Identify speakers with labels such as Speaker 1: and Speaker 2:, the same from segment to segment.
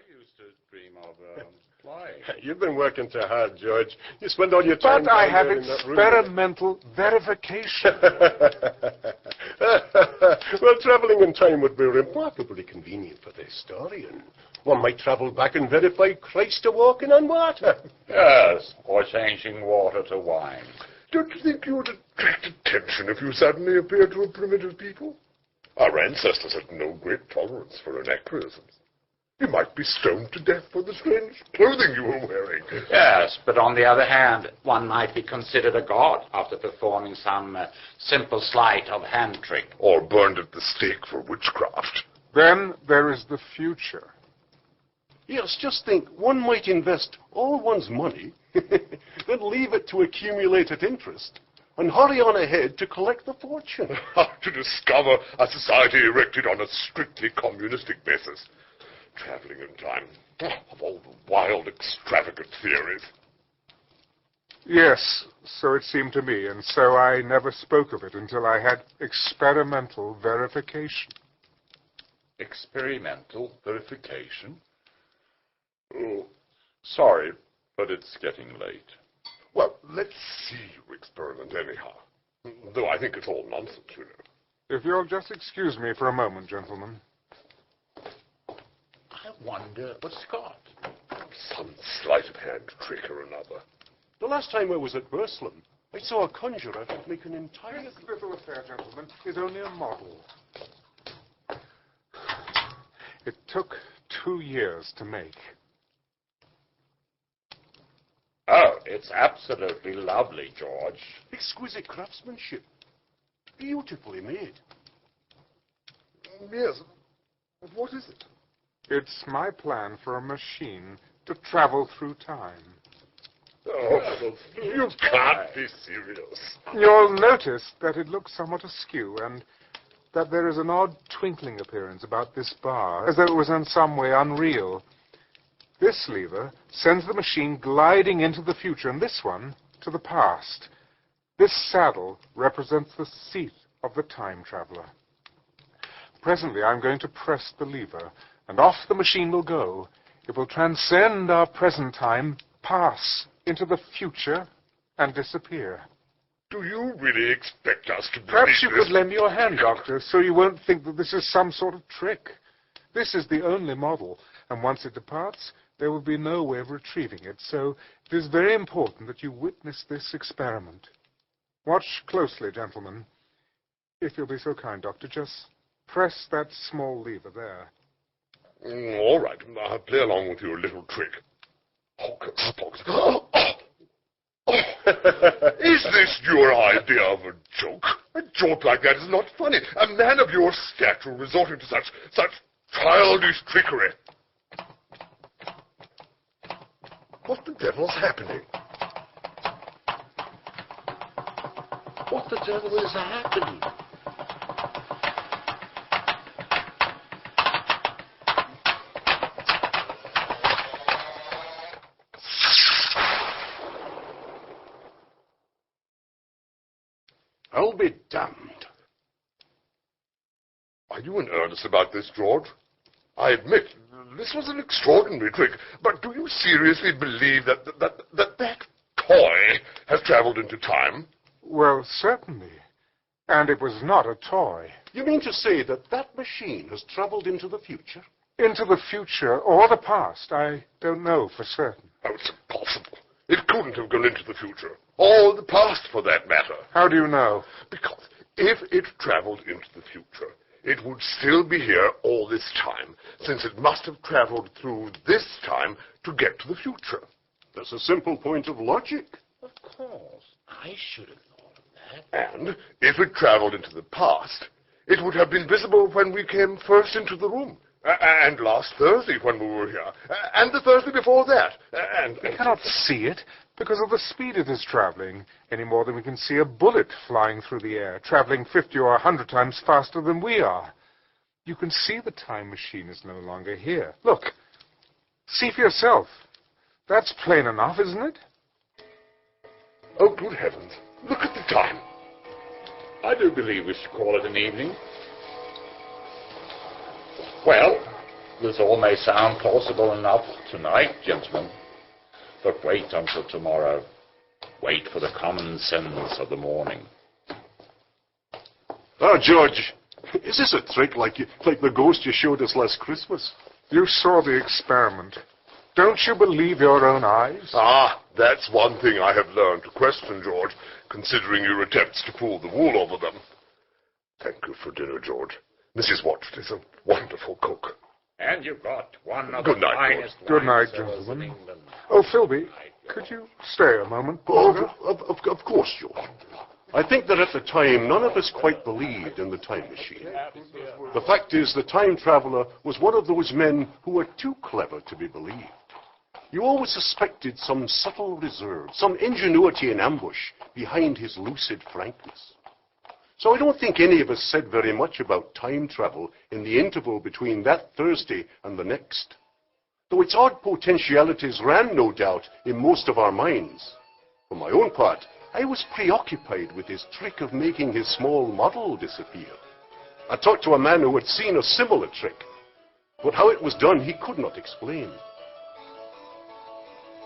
Speaker 1: used to dream of flying.
Speaker 2: You've been working too hard, George. You spend all your time...
Speaker 3: But I have
Speaker 2: in that room.
Speaker 3: experimental verification.
Speaker 2: Well, traveling in time would be remarkably convenient for the historian. One might travel back and verify Christ walking on water.
Speaker 1: Yes, or changing water to wine.
Speaker 4: Don't you think you would attract attention if you suddenly appeared to a primitive people? Our ancestors had no great tolerance for anachronisms. You might be stoned to death for the strange clothing you were wearing.
Speaker 1: Yes, but on the other hand, one might be considered a god after performing some simple sleight of hand trick.
Speaker 4: Or burned at the stake for witchcraft.
Speaker 3: Then there is the future.
Speaker 2: Yes, just think, one might invest all one's money, then leave it to accumulate at interest, and hurry on ahead to collect the fortune.
Speaker 4: To discover a society erected on a strictly communistic basis. Traveling in time. Of all the wild, extravagant theories.
Speaker 3: Yes, so it seemed to me, and so I never spoke of it until I had experimental verification.
Speaker 1: Experimental verification? Oh, sorry, but it's getting late.
Speaker 4: Well, let's see you experiment anyhow. Though I think it's all nonsense, you know.
Speaker 3: If you'll just excuse me for a moment, gentlemen.
Speaker 1: I wonder what's got.
Speaker 4: Some sleight of hand trick or another.
Speaker 2: The last time I was at Burslem, I saw a conjurer make an entire...
Speaker 3: This little affair, gentlemen, is only a model. It took 2 years to make.
Speaker 1: Oh, it's absolutely lovely, George.
Speaker 2: Exquisite craftsmanship. Beautifully made.
Speaker 4: Yes. What is it?
Speaker 3: It's my plan for a machine to travel through time.
Speaker 4: Oh, you can't be serious.
Speaker 3: You'll notice that it looks somewhat askew, and that there is an odd twinkling appearance about this bar, as though it was in some way unreal. This lever sends the machine gliding into the future, and this one to the past. This saddle represents the seat of the time traveler. Presently, I'm going to press the lever, and off the machine will go. It will transcend our present time, pass into the future, and disappear.
Speaker 4: Do you really expect us to believe
Speaker 3: Perhaps you
Speaker 4: this?
Speaker 3: could lend me your hand, Doctor, so you won't think that this is some sort of trick. This is the only model, and once it departs, there will be no way of retrieving it, so it is very important that you witness this experiment. Watch closely, gentlemen. If you'll be so kind, Doctor, just press that small lever there.
Speaker 4: All right, I'll play along with your little trick. Hocus pocus. Is this your idea of a joke? A joke like that is not funny. A man of your stature resorting to such childish trickery. What the devil's happening?
Speaker 1: What the devil is happening?
Speaker 2: I'll be damned.
Speaker 4: Are you in earnest about this, George? I admit, this was an extraordinary trick, but do you seriously believe that toy has traveled into time?
Speaker 3: Well, certainly. And it was not a toy.
Speaker 2: You mean to say that that machine has traveled into the future?
Speaker 3: Into the future or the past, I don't know for certain.
Speaker 4: Oh, it's impossible. It couldn't have gone into the future. Or the past, for that matter.
Speaker 3: How do you know?
Speaker 4: Because if it traveled into the future, it would still be here all this time, since it must have traveled through this time to get to the future.
Speaker 2: That's a simple point of logic.
Speaker 1: Of course. I should have thought of that.
Speaker 4: And if it traveled into the past, it would have been visible when we came first into the room. And last Thursday when we were here. And the Thursday before that.
Speaker 3: We cannot see it because of the speed it is traveling, any more than we can see a bullet flying through the air, traveling 50 or 100 times faster than we are. You can see the time machine is no longer here. Look. See for yourself. That's plain enough, isn't it?
Speaker 4: Oh, good heavens. Look at the time.
Speaker 1: I do believe we should call it an evening. Well, This all may sound plausible enough tonight, gentlemen, but wait until tomorrow. Wait for the common sense of the morning.
Speaker 2: Ah, George, is this a trick like the ghost you showed us last Christmas?
Speaker 3: You saw the experiment. Don't you believe your own eyes?
Speaker 4: Ah, that's one thing I have learned to question, George, considering your attempts to pull the wool over them. Thank you for dinner, George. Mrs. Watson is a wonderful cook.
Speaker 1: And you've got one of
Speaker 4: Good
Speaker 1: the
Speaker 4: night,
Speaker 1: finest
Speaker 3: Lord. Good night,
Speaker 1: wine cellars in
Speaker 3: gentlemen.
Speaker 1: England.
Speaker 3: Oh, Philby, could you stay a moment longer?
Speaker 2: Of course, George. I think that at the time, none of us quite believed in the time machine. The fact is, the time traveler was one of those men who were too clever to be believed. You always suspected some subtle reserve, some ingenuity in ambush behind his lucid frankness. So I don't think any of us said very much about time travel in the interval between that Thursday and the next. Though its odd potentialities ran, no doubt, in most of our minds. For my own part, I was preoccupied with his trick of making his small model disappear. I talked to a man who had seen a similar trick, but how it was done he could not explain.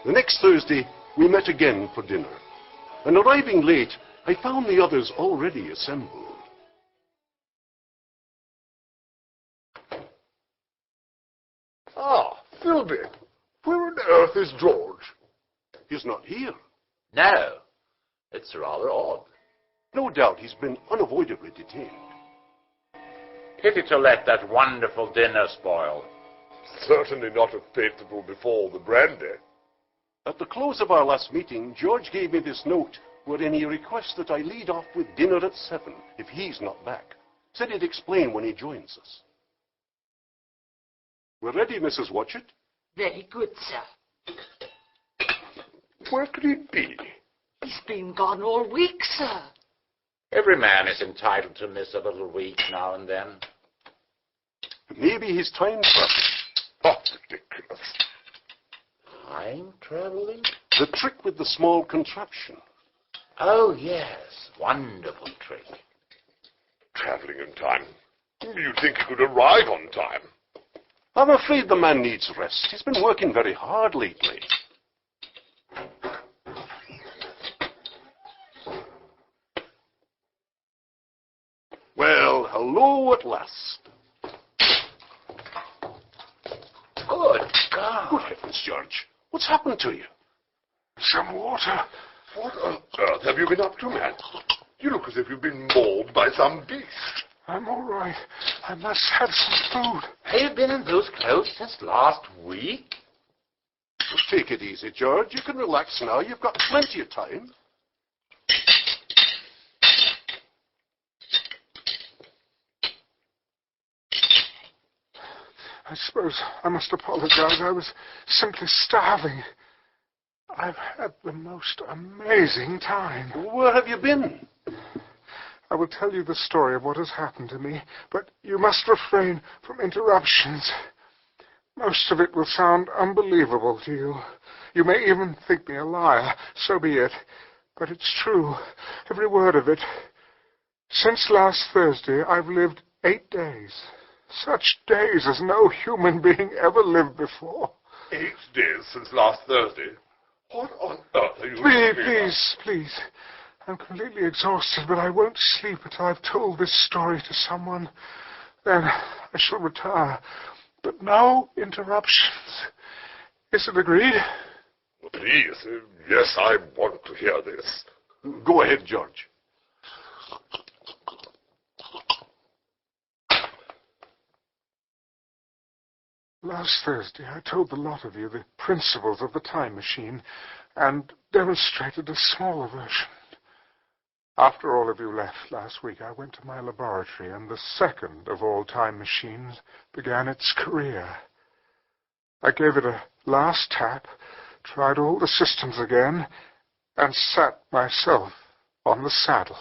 Speaker 2: The next Thursday, we met again for dinner, and arriving late, I found the others already assembled.
Speaker 4: Ah, Philby, where on earth is George?
Speaker 2: He's not here.
Speaker 5: No, it's rather odd.
Speaker 2: No doubt he's been unavoidably detained.
Speaker 1: Pity to let that wonderful dinner spoil.
Speaker 4: Certainly not a faithful before the brandy.
Speaker 2: At the close of our last meeting, George gave me this note wherein he requests that I lead off with dinner at 7 if he's not back. Said he'd explain when he joins us. We're ready, Mrs. Watchett.
Speaker 6: Very good, sir.
Speaker 4: Where could he be?
Speaker 6: He's been gone all week, sir.
Speaker 1: Every man is entitled to miss a little week now and then.
Speaker 2: Maybe he's time traveling.
Speaker 4: Oh, ridiculous.
Speaker 1: Time traveling?
Speaker 2: The trick with the small contraption.
Speaker 1: Oh, yes. Wonderful trick.
Speaker 4: Traveling in time. You'd think he could arrive on time.
Speaker 2: I'm afraid the man needs rest. He's been working very hard lately. Well, hello at last.
Speaker 1: Good God.
Speaker 2: Good heavens, George. What's happened to you?
Speaker 3: Some water.
Speaker 4: What on earth have you been up to, man? You look as if you've been mauled by some beast.
Speaker 3: I'm all right. I must have some food.
Speaker 1: Have you been in those clothes since last week?
Speaker 2: Well, take it easy, George. You can relax now. You've got plenty of time.
Speaker 3: I suppose I must apologize. I was simply starving. I've had the most amazing time.
Speaker 2: Where have you been?
Speaker 3: I will tell you the story of what has happened to me, but you must refrain from interruptions. Most of it will sound unbelievable to you. You may even think me a liar. So be it. But it's true. Every word of it. Since last Thursday, I've lived 8 days. Such days as no human being ever lived before.
Speaker 4: 8 days since last Thursday. What on earth are you
Speaker 3: Please. I'm completely exhausted, but I won't sleep until I've told this story to someone. Then I shall retire. But no interruptions. Is it agreed?
Speaker 4: Please, yes, I want to hear this.
Speaker 2: Go ahead, George.
Speaker 3: Last Thursday, I told the lot of you the principles of the time machine and demonstrated a smaller version. After all of you left last week, I went to my laboratory, and the second of all time machines began its career. I gave it a last tap, tried all the systems again, and sat myself on the saddle.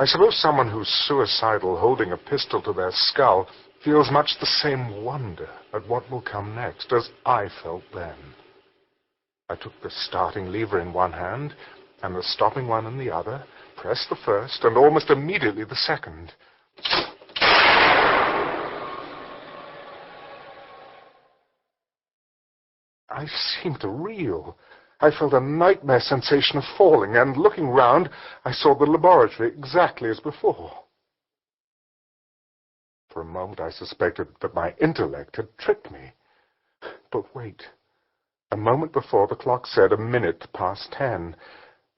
Speaker 3: I suppose someone who's suicidal, holding a pistol to their skull, feels much the same wonder at what will come next as I felt then. I took the starting lever in one hand and the stopping one in the other, pressed the first, and almost immediately the second. I seemed to reel. I felt a nightmare sensation of falling, and looking round, I saw the laboratory exactly as before. For a moment I suspected that my intellect had tricked me. But wait. A moment before the clock said 10:03,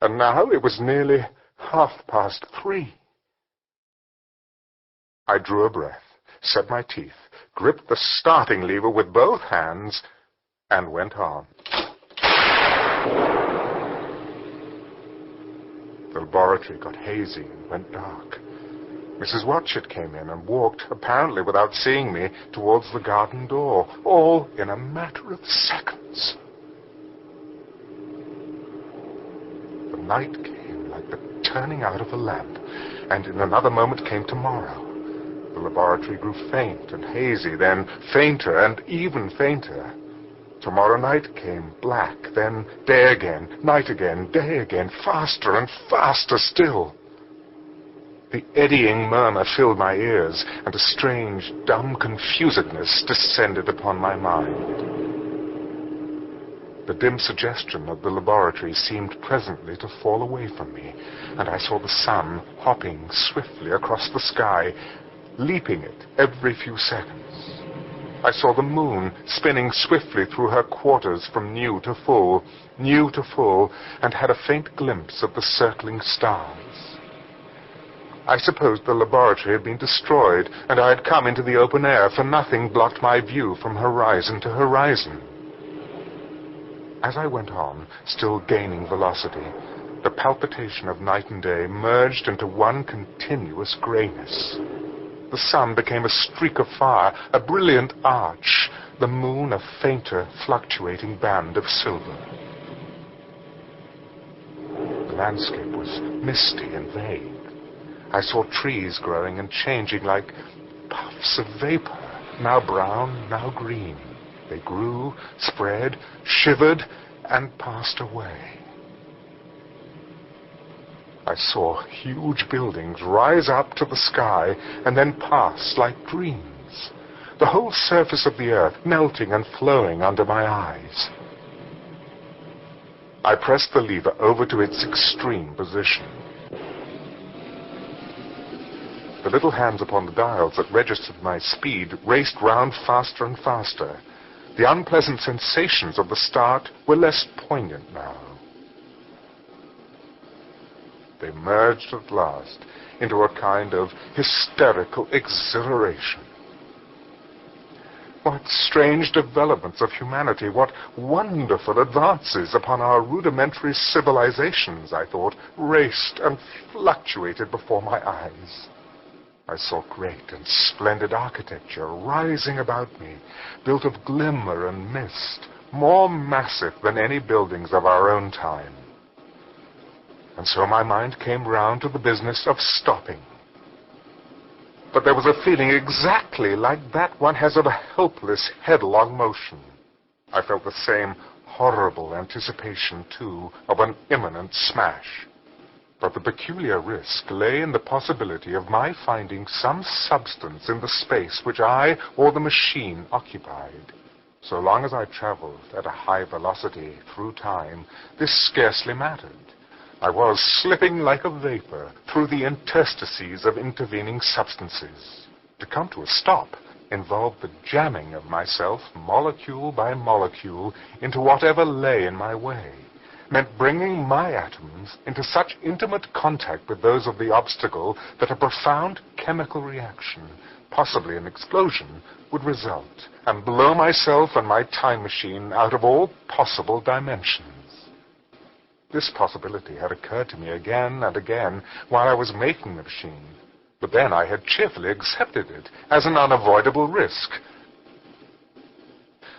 Speaker 3: and now it was nearly 3:30. I drew a breath, set my teeth, gripped the starting lever with both hands, and went on. The laboratory got hazy and went dark. Mrs. Watchett came in and walked, apparently without seeing me, towards the garden door, all in a matter of seconds. The night came like the turning out of a lamp, and in another moment came tomorrow. The laboratory grew faint and hazy, then fainter and even fainter. Tomorrow night came, black, then day again, night again, day again, faster and faster still. The eddying murmur filled my ears, and a strange, dumb confusedness descended upon my mind. The dim suggestion of the laboratory seemed presently to fall away from me, and I saw the sun hopping swiftly across the sky, leaping it every few seconds. I saw the moon spinning swiftly through her quarters from new to full, and had a faint glimpse of the circling stars. I supposed the laboratory had been destroyed, and I had come into the open air, for nothing blocked my view from horizon to horizon. As I went on, still gaining velocity, the palpitation of night and day merged into one continuous grayness. The sun became a streak of fire, a brilliant arch, the moon a fainter, fluctuating band of silver. The landscape was misty and vague. I saw trees growing and changing like puffs of vapor, now brown, now green. They grew, spread, shivered, and passed away. I saw huge buildings rise up to the sky and then pass like dreams, the whole surface of the earth melting and flowing under my eyes. I pressed the lever over to its extreme position. The little hands upon the dials that registered my speed raced round faster and faster. The unpleasant sensations of the start were less poignant now. They merged at last into a kind of hysterical exhilaration. What strange developments of humanity, what wonderful advances upon our rudimentary civilizations, I thought, raced and fluctuated before my eyes. I saw great and splendid architecture rising about me, built of glimmer and mist, more massive than any buildings of our own time. And so my mind came round to the business of stopping. But there was a feeling exactly like that one has of a helpless, headlong motion. I felt the same horrible anticipation, too, of an imminent smash. But the peculiar risk lay in the possibility of my finding some substance in the space which I or the machine occupied. So long as I traveled at a high velocity through time, this scarcely mattered. I was slipping like a vapor through the interstices of intervening substances. To come to a stop involved the jamming of myself, molecule by molecule, into whatever lay in my way, meant bringing my atoms into such intimate contact with those of the obstacle that a profound chemical reaction, possibly an explosion, would result, and blow myself and my time machine out of all possible dimensions. This possibility had occurred to me again and again while I was making the machine, but then I had cheerfully accepted it as an unavoidable risk.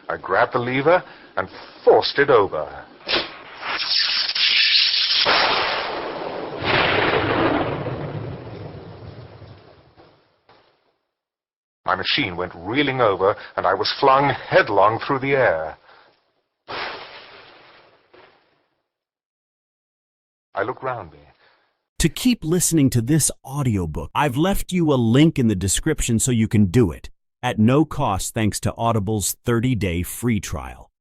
Speaker 3: I grabbed the lever and forced it over. My machine went reeling over, and I was flung headlong through the air. I looked round me.
Speaker 7: To keep listening to this audiobook, I've left you a link in the description so you can do it, at no cost thanks to Audible's 30-day free trial.